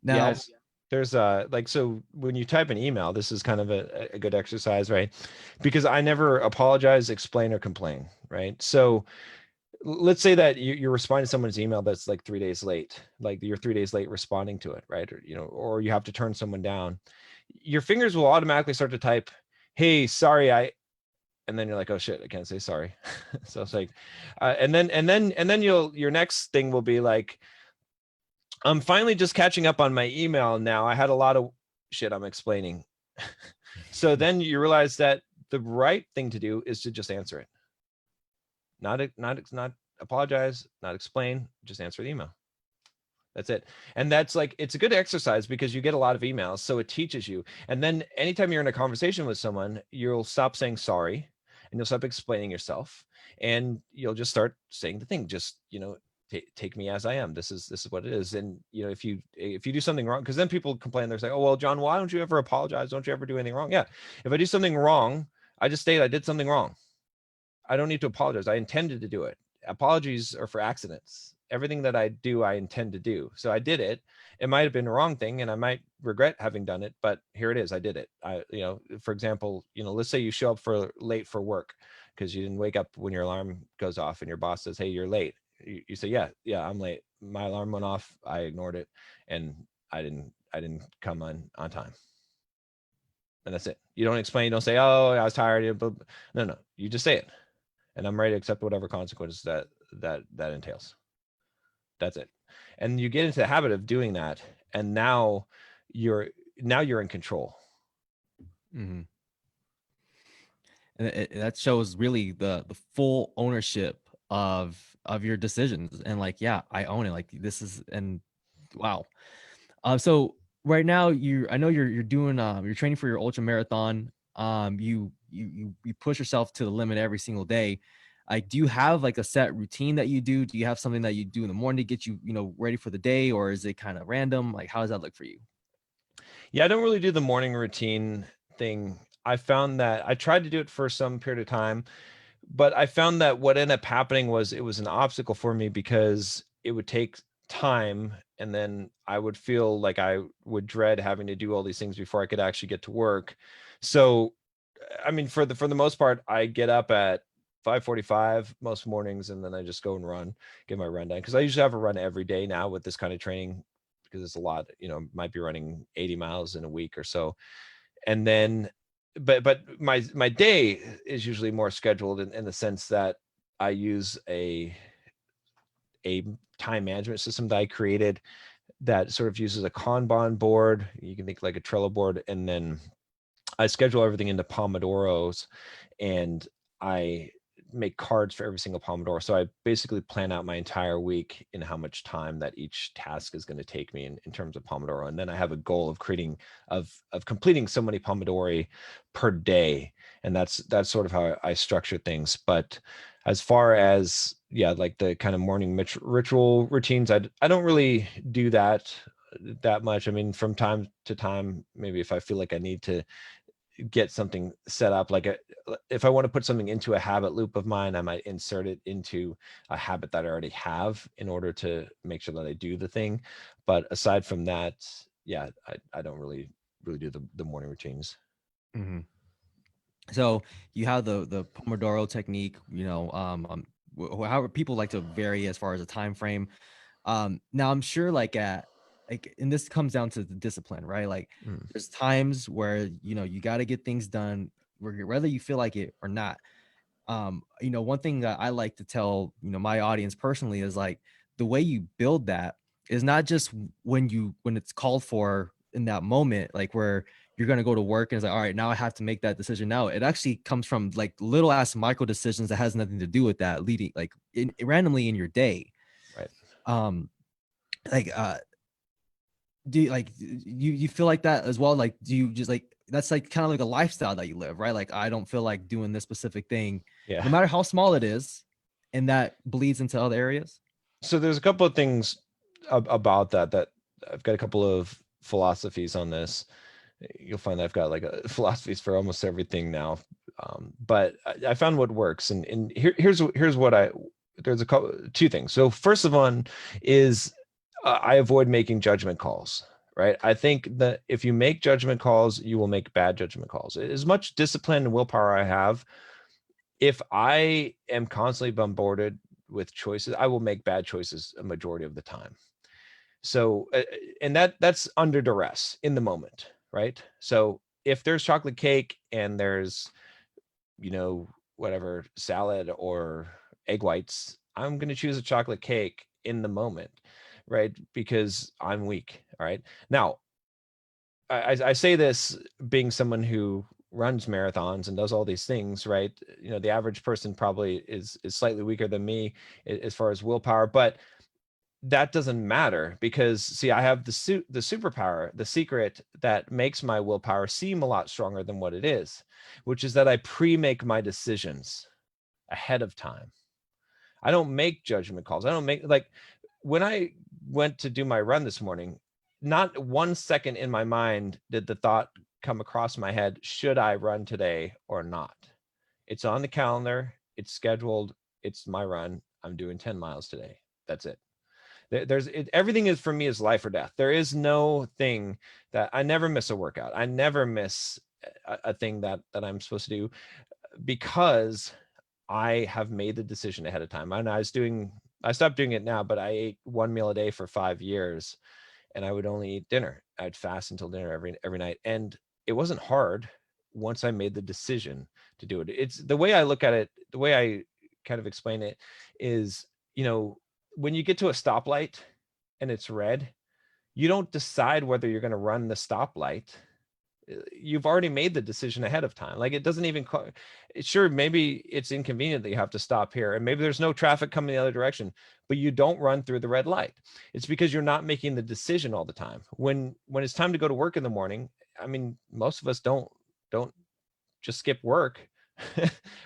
Now, yes, there's so when you type an email, this is kind of a good exercise, right? Because I never apologize, explain, or complain, right? So let's say that you're responding to someone's email that's like 3 days late, like you're 3 days late responding to it, right? Or you have to turn someone down. Your fingers will automatically start to type, hey, sorry, and then you're like, oh shit, I can't say sorry. So it's like, and then your next thing will be like, I'm finally just catching up on my email now. I had a lot of shit I'm explaining. So then you realize that the right thing to do is to just answer it. Not apologize, not explain, just answer the email. That's it. And that's like, it's a good exercise because you get a lot of emails. So it teaches you. And then anytime you're in a conversation with someone, you'll stop saying sorry and you'll stop explaining yourself and you'll just start saying the thing, just, take me as I am. This is what it is. And if you do something wrong, because then people complain, they're like, oh, well, John, why don't you ever apologize? Don't you ever do anything wrong? Yeah. If I do something wrong, I just state I did something wrong. I don't need to apologize. I intended to do it. Apologies are for accidents. Everything that I do, I intend to do. So I did it. It might have been the wrong thing and I might regret having done it, but here it is. I did it. For example, let's say you show up late for work because you didn't wake up when your alarm goes off and your boss says, hey, you're late. You say, yeah, I'm late. My alarm went off. I ignored it and I didn't come on time. And that's it. You don't explain. You don't say, oh, I was tired. No, you just say it. And I'm ready to accept whatever consequences that entails. That's it. And you get into the habit of doing that. And now you're in control. Mm-hmm. And that shows really the full ownership of your decisions. And like, yeah, I own it. Like this is, and wow. So right now I know you're doing, you're training for your ultra marathon. You push yourself to the limit every single day. Like, do you have like a set routine that you do? Do you have something that you do in the morning to get you, ready for the day, or is it kind of random? Like, how does that look for you? Yeah, I don't really do the morning routine thing. I found that I tried to do it for some period of time, but I found that what ended up happening was it was an obstacle for me because it would take time and then I would feel like I would dread having to do all these things before I could actually get to work. So, I mean, for the most part, I get up at 5:45 most mornings and then I just go and run, get my run done. Cause I usually have a run every day now with this kind of training because it's a lot, might be running 80 miles in a week or so. And then, but my day is usually more scheduled in the sense that I use a time management system that I created that sort of uses a Kanban board. You can think like a Trello board, and then I schedule everything into Pomodoros, and I make cards for every single Pomodoro. So I basically plan out my entire week in how much time that each task is going to take me in terms of Pomodoro. And then I have a goal of completing so many Pomodori per day. And that's sort of how I structure things. But as far as, like the kind of morning ritual routines, I don't really do that much. I mean, from time to time, maybe if I feel like I need to get something set up, like if I want to put something into a habit loop of mine, I might insert it into a habit that I already have in order to make sure that I do the thing. But aside from that, I don't really do the morning routines. Mm-hmm. So you have the Pomodoro technique, however people like to vary as far as a time frame. Now I'm sure and this comes down to the discipline, right? Like there's times where, you got to get things done whether you feel like it or not. One thing that I like to tell, my audience personally is like the way you build that is not just when it's called for in that moment, like where you're going to go to work and it's like, all right, now I have to make that decision. Now it actually comes from like little ass micro decisions that has nothing to do with that leading like randomly in your day. Right. Um, like, do you like you feel like that as well? Like, do you just like that's like kind of like a lifestyle that you live, right? Like, I don't feel like doing this specific thing, Yeah. no matter how small it is, and that bleeds into other areas. So there's a couple of things about that I've got a couple of philosophies on this. You'll find that I've got like philosophies for almost everything now. But I found what works, and here's what there's two things. So first of all is I avoid making judgment calls. Right. I think that if you make judgment calls, you will make bad judgment calls. As much discipline and willpower I have, if I am constantly bombarded with choices, I will make bad choices a majority of the time. So, and that's under duress in the moment, right? So if there's chocolate cake and there's, whatever salad or egg whites, I'm going to choose a chocolate cake in the moment, right? Because I'm weak. All right. Now, I say this being someone who runs marathons and does all these things, right? The average person probably is slightly weaker than me as far as willpower, but that doesn't matter because, see, I have the superpower, the secret that makes my willpower seem a lot stronger than what it is, which is that I pre-make my decisions ahead of time. I don't make judgment calls. I don't make, like, when I went to do my run this morning, not 1 second in my mind did the thought come across my head, should I run today or not? It's on the calendar. It's scheduled. It's my run. I'm doing 10 miles today. That's it. Everything is, for me, is life or death. There is no thing that I never miss a workout. I never miss a thing that I'm supposed to do because I have made the decision ahead of time. And I stopped doing it now, but I ate one meal a day for 5 years and I would only eat dinner. I'd fast until dinner every night. And it wasn't hard once I made the decision to do it. It's the way I look at it, the way I kind of explain it is, when you get to a stoplight and it's red, you don't decide whether you're going to run the stoplight. You've already made the decision ahead of time. Like, it doesn't even, sure, maybe it's inconvenient that you have to stop here and maybe there's no traffic coming the other direction, but you don't run through the red light. It's because you're not making the decision all the time. When it's time to go to work in the morning, I mean, most of us don't just skip work.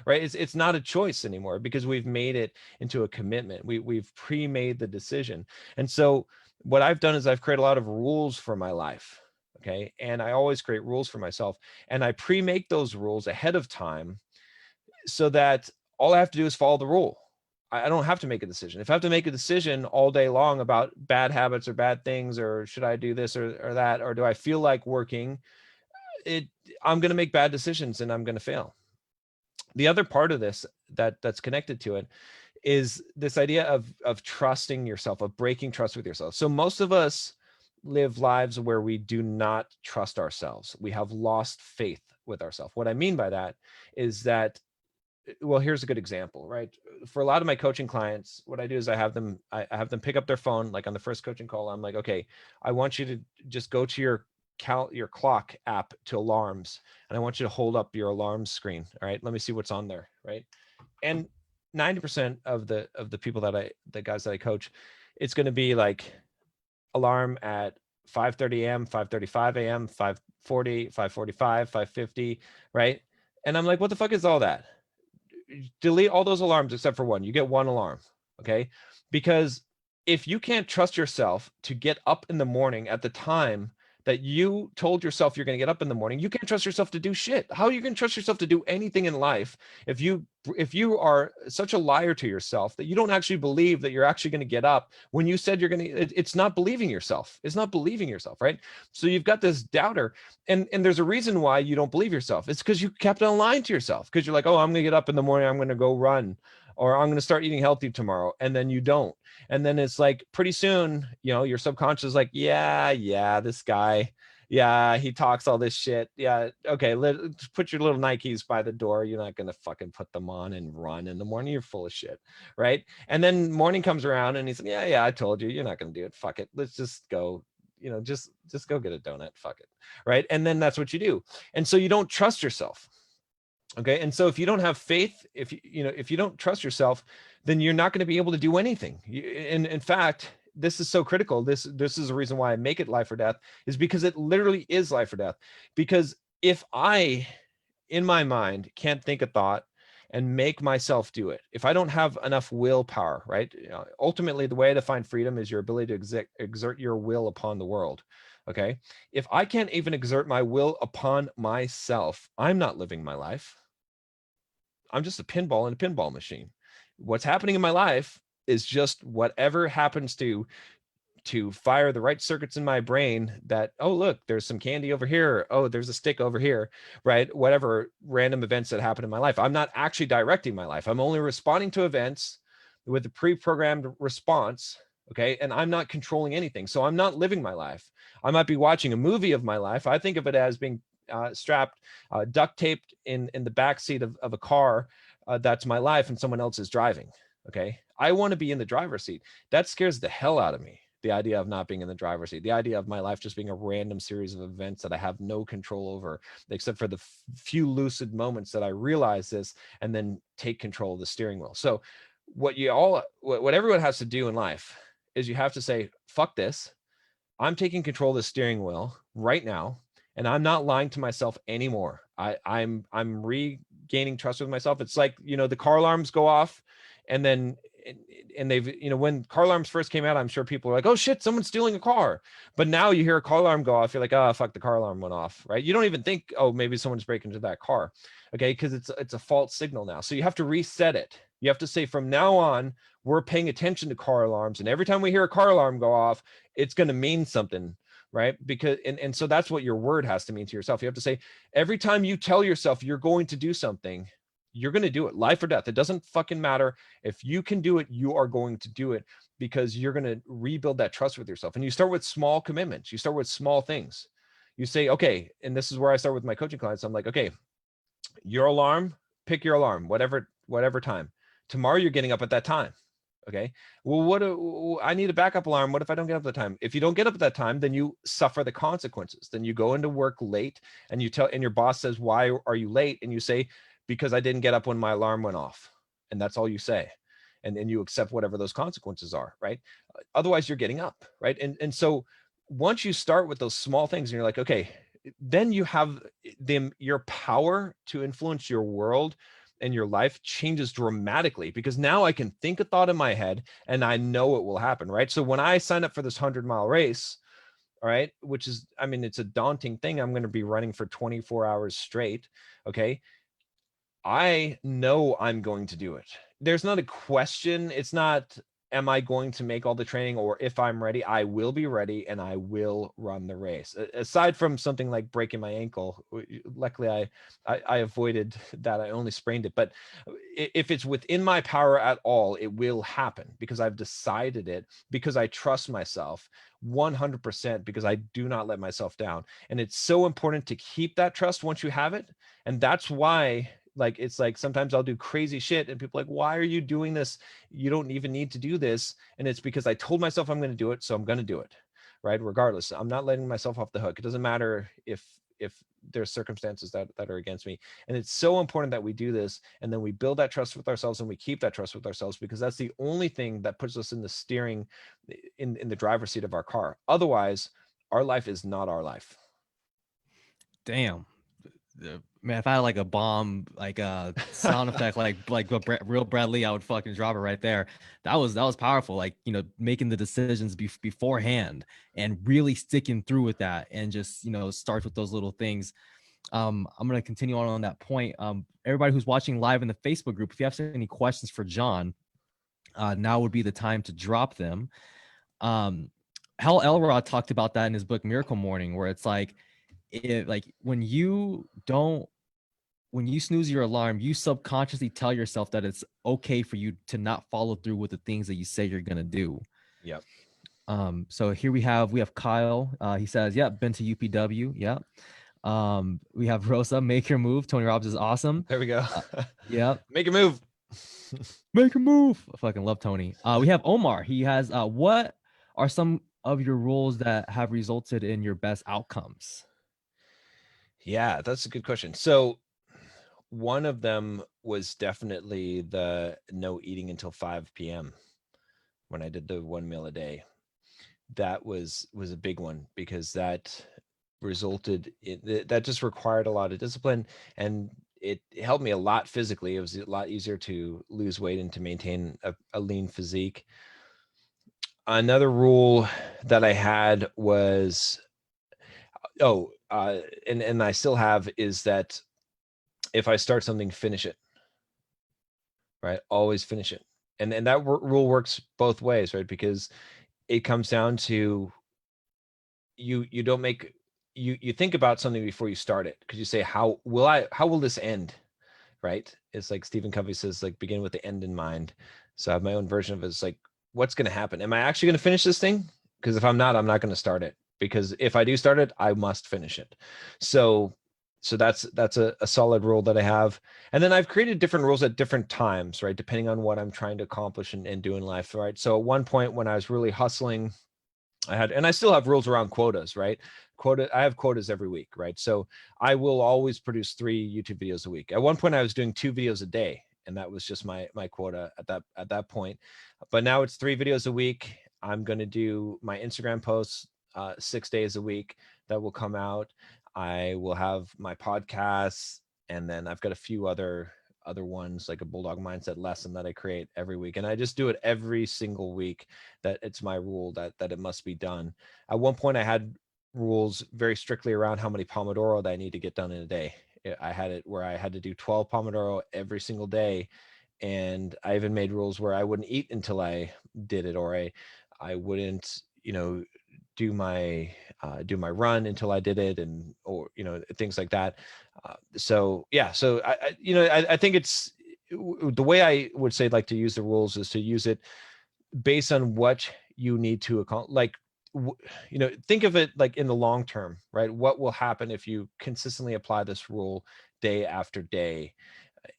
Right? It's not a choice anymore because we've made it into a commitment. We've pre-made the decision. And so what I've done is I've created a lot of rules for my life. Okay. And I always create rules for myself and I pre-make those rules ahead of time so that all I have to do is follow the rule. I don't have to make a decision. If I have to make a decision all day long about bad habits or bad things, or should I do this or that, or do I feel like working, I'm going to make bad decisions and I'm going to fail. The other part of this that's connected to it is this idea of trusting yourself, of breaking trust with yourself. So most of us live lives where we do not trust ourselves. We have lost faith with ourselves. What I mean by that is that, well, here's a good example, right? For a lot of my coaching clients, what I do is I have them pick up their phone. Like on the first coaching call, I'm like, okay, I want you to just go to your clock app to alarms. And I want you to hold up your alarm screen. All right. Let me see what's on there. Right. And 90% of the people the guys that I coach, it's going to be like alarm at 5:30 a.m., 5:35 a.m., 5:40, 5:45, 5:50. Right. And I'm like, what the fuck is all that? Delete all those alarms except for one. You get one alarm. Okay. Because if you can't trust yourself to get up in the morning at the time that you told yourself you're going to get up in the morning, you can't trust yourself to do shit. How are you going to trust yourself to do anything in life if you are such a liar to yourself that you don't actually believe that you're actually going to get up when you said you're going to? It's not believing yourself. It's not believing yourself, right? So you've got this doubter, and there's a reason why you don't believe yourself. It's because you kept on lying to yourself, because you're like, oh, I'm going to get up in the morning, I'm going to go run, or I'm going to start eating healthy tomorrow, and then you don't. And then it's like pretty soon, your subconscious is like, yeah, this guy, yeah, he talks all this shit. Yeah, okay, let's put your little Nikes by the door. You're not going to fucking put them on and run in the morning. You're full of shit, right? And then morning comes around and he's like, yeah, I told you, you're not going to do it. Fuck it. Let's just go, just go get a donut. Fuck it, right? And then that's what you do. And so you don't trust yourself. Okay. And so if you don't have faith, if you don't trust yourself, then you're not going to be able to do anything. And in fact, this is so critical. This is the reason why I make it life or death, is because it literally is life or death. Because if I, in my mind, can't think a thought and make myself do it, if I don't have enough willpower, right? Ultimately, the way to find freedom is your ability to exert your will upon the world. Okay. If I can't even exert my will upon myself, I'm not living my life. I'm just a pinball in a pinball machine. What's happening in my life is just whatever happens to fire the right circuits in my brain that, oh, look, there's some candy over here. Oh, there's a stick over here, right? Whatever random events that happen in my life. I'm not actually directing my life. I'm only responding to events with a pre-programmed response. Okay. And I'm not controlling anything. So I'm not living my life. I might be watching a movie of my life. I think of it as being strapped, duct taped in the back seat of a car that's my life and someone else is driving. Okay. I want to be in the driver's seat. That scares the hell out of me. The idea of not being in the driver's seat, the idea of my life just being a random series of events that I have no control over, except for the few lucid moments that I realize this and then take control of the steering wheel. So what everyone has to do in life is you have to say, fuck this. I'm taking control of the steering wheel right now, and I'm not lying to myself anymore. I'm regaining trust with myself. It's like, the car alarms go off, and then they've, when car alarms first came out, I'm sure people were like, oh shit, someone's stealing a car. But now you hear a car alarm go off, you're like, oh fuck, the car alarm went off, right? You don't even think, oh, maybe someone's breaking into that car. Okay, because it's a false signal now. So you have to reset it. You have to say, from now on, we're paying attention to car alarms, and every time we hear a car alarm go off, it's going to mean something, right? Because and so that's what your word has to mean to yourself. You have to say, every time you tell yourself you're going to do something, you're going to do it, life or death. It doesn't fucking matter. If you can do it, you are going to do it, because you're going to rebuild that trust with yourself. And you start with small commitments. You start with small things. You say, okay, and this is where I start with my coaching clients. I'm like, okay, your alarm, pick your alarm, whatever time. Tomorrow you're getting up at that time. Okay. Well, I need a backup alarm. What if I don't get up at that time? If you don't get up at that time, then you suffer the consequences. Then you go into work late, and your boss says, why are you late? And you say, because I didn't get up when my alarm went off. And that's all you say. And then you accept whatever those consequences are, right? Otherwise you're getting up, right? And so once you start with those small things and you're like, okay, then you have your power to influence your world and your life changes dramatically, because now I can think a thought in my head and I know it will happen, right? So when I sign up for this 100-mile race, all right, which is, it's a daunting thing. I'm going to be running for 24 hours straight. Okay. I know I'm going to do it. There's not a question. It's not, am I going to make all the training, or if I'm ready, I will be ready and I will run the race. Aside from something like breaking my ankle, luckily I avoided that. I only sprained it. But if it's within my power at all, it will happen, because I've decided it, because I trust myself 100%, because I do not let myself down. And it's so important to keep that trust once you have it. And that's why, it's like sometimes I'll do crazy shit and people are like, why are you doing this? You don't even need to do this. And it's because I told myself I'm going to do it. So I'm going to do it, right? Regardless, I'm not letting myself off the hook. It doesn't matter if there's circumstances that are against me. And it's so important that we do this. And then we build that trust with ourselves, and we keep that trust with ourselves, because that's the only thing that puts us in the steering, in the driver's seat of our car. Otherwise, our life is not our life. Damn. Man, if I had like a bomb, like a sound effect, like real Bradley, I would fucking drop it right there. That was powerful. Like, making the decisions beforehand and really sticking through with that, and just, start with those little things. I'm going to continue on that point. Everybody who's watching live in the Facebook group, if you have any questions for John, now would be the time to drop them. Hal Elrod talked about that in his book, Miracle Morning, where it's like, when you snooze your alarm, you subconsciously tell yourself that it's okay for you to not follow through with the things that you say you're going to do. Yep. So here we have Kyle. He says, yeah, been to UPW. Yeah. We have Rosa, make your move. Tony Robbins is awesome. There we go. Yeah. Make a move. Make a move. I fucking love Tony. We have Omar. He has, what are some of your rules that have resulted in your best outcomes? Yeah, that's a good question. So one of them was definitely the no eating until 5 p.m. when I did the 1 meal a day. That was a big one, because that resulted in, that just required a lot of discipline, and it helped me a lot physically. It was a lot easier to lose weight and to maintain a lean physique. Another rule that I had was, and I still have, is that if I start something, finish it, right? Always finish it. And that rule works both ways, right? Because it comes down to you don't make, you think about something before you start it, because you say, how will this end, right? It's like Stephen Covey says, like, begin with the end in mind. So I have my own version of it. It's like, what's going to happen? Am I actually going to finish this thing? Because if I'm not going to start it, because if I do start it, I must finish it. So So that's a solid rule that I have. And then I've created different rules at different times, right? Depending on what I'm trying to accomplish and do in life, right? So at one point when I was really hustling, and I still have rules around quotas, right? I have quotas every week, right? So I will always produce 3 YouTube videos a week. At one point I was doing 2 videos a day, and that was just my quota at that point. But now it's 3 videos a week. I'm going to do my Instagram posts 6 days a week that will come out. I will have my podcasts, and then I've got a few other ones, like a Bulldog Mindset lesson that I create every week. And I just do it every single week, that it's my rule that it must be done. At one point I had rules very strictly around how many Pomodoro that I need to get done in a day. I had it where I had to do 12 Pomodoro every single day. And I even made rules where I wouldn't eat until I did it, or I wouldn't, do my run until I did it, and or things like that. So yeah, so I think it's the way I would say like to use the rules is to use it based on what you need to accomplish. Like think of it like in the long term, right? What will happen if you consistently apply this rule day after day,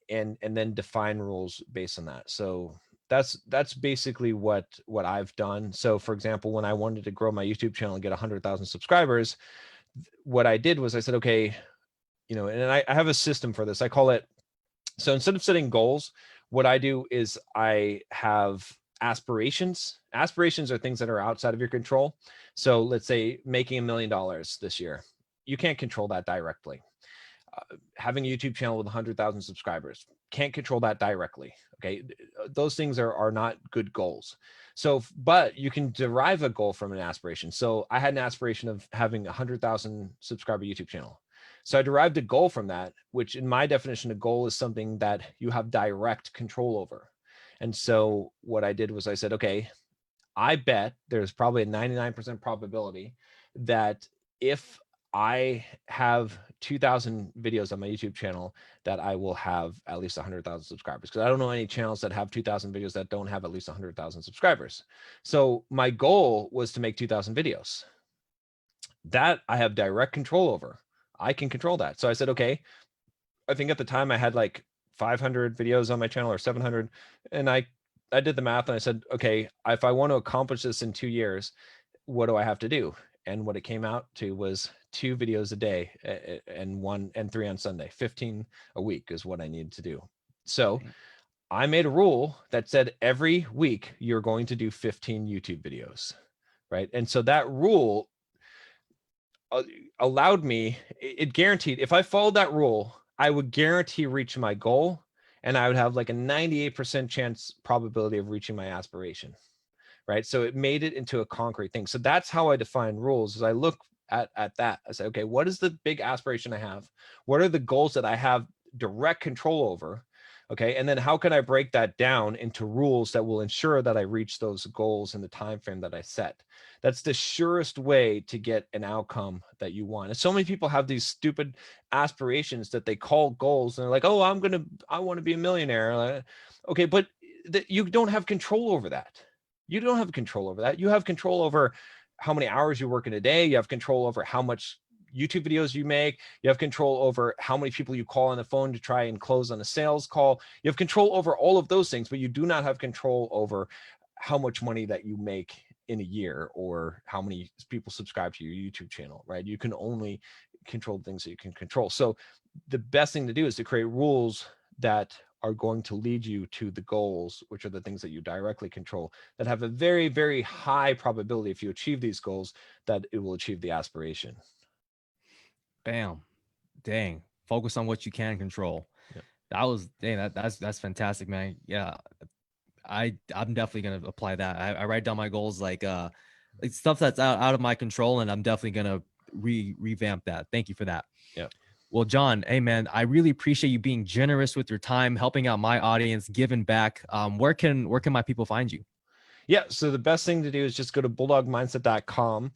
and then define rules based on that. So that's basically what I've done. So for example, when I wanted to grow my YouTube channel and get 100,000 subscribers, what I did was I said, okay, and I have a system for this. I call it, so instead of setting goals, what I do is I have aspirations. Aspirations are things that are outside of your control. So let's say making $1 million this year. You can't control that directly. Having a YouTube channel with 100,000 subscribers, can't control that directly. Okay. Those things are not good goals. So, but you can derive a goal from an aspiration. So I had an aspiration of having 100,000 subscriber YouTube channel. So I derived a goal from that, which in my definition, a goal is something that you have direct control over. And so what I did was I said, okay, I bet there's probably a 99% probability that if I have 2,000 videos on my YouTube channel, that I will have at least 100,000 subscribers. Because I don't know any channels that have 2,000 videos that don't have at least 100,000 subscribers. So my goal was to make 2,000 videos. That I have direct control over. I can control that. So I said, okay, I think at the time I had like 500 videos on my channel or 700. And I did the math and I said, okay, if I want to accomplish this in 2 years, what do I have to do? And what it came out to was 2 videos a day and 3 on Sunday. 15 a week is what I needed to do. So I made a rule that said every week you're going to do 15 YouTube videos, right? And so that rule allowed me, it guaranteed, if I followed that rule, I would guarantee reaching my goal, and I would have like a 98% chance probability of reaching my aspiration, right? So it made it into a concrete thing. So that's how I define rules, is I look at that. I say, okay, what is the big aspiration I have? What are the goals that I have direct control over? Okay, and then how can I break that down into rules that will ensure that I reach those goals in the time frame that I set? That's the surest way to get an outcome that you want. And so many people have these stupid aspirations that they call goals, and they're like, "Oh, I want to be a millionaire." Okay, but you don't have control over that. You don't have control over that. You have control over how many hours you work in a day. You have control over how much YouTube videos you make. You have control over how many people you call on the phone to try and close on a sales call. You have control over all of those things, but you do not have control over how much money that you make in a year, or how many people subscribe to your YouTube channel, right? You can only control the things that you can control. So the best thing to do is to create rules that are going to lead you to the goals, which are the things that you directly control, that have a very, very high probability, if you achieve these goals, that it will achieve the aspiration. Bam. Dang. Focus on what you can control. Yeah. That was that's fantastic, man. Yeah. I'm definitely gonna apply that. I write down my goals like stuff that's out of my control, and I'm definitely gonna revamp that. Thank you for that. Yeah. Well, John, hey man, I really appreciate you being generous with your time, helping out my audience, giving back. Where can my people find you? Yeah. So the best thing to do is just go to bulldogmindset.com.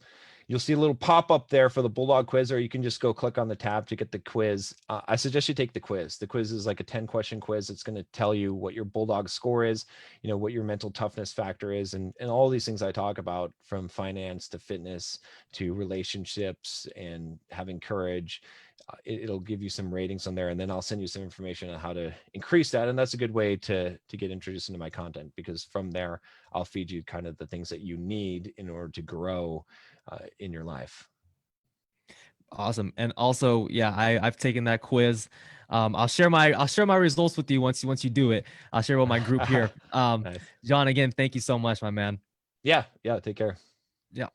You'll see a little pop up there for the Bulldog Quiz, or you can just go click on the tab to get the quiz. I suggest you take the quiz. The quiz is like a 10-question quiz. It's going to tell you what your Bulldog score is, what your mental toughness factor is, and all these things I talk about, from finance to fitness to relationships and having courage. it'll give you some ratings on there, and then I'll send you some information on how to increase that. And that's a good way to get introduced into my content, because from there I'll feed you kind of the things that you need in order to grow in your life. Awesome. And also, yeah, I've taken that quiz. I'll share my results with you once you do it. I'll share with my group here. Nice. John, again, thank you so much, my man. Yeah. Take care. Yeah.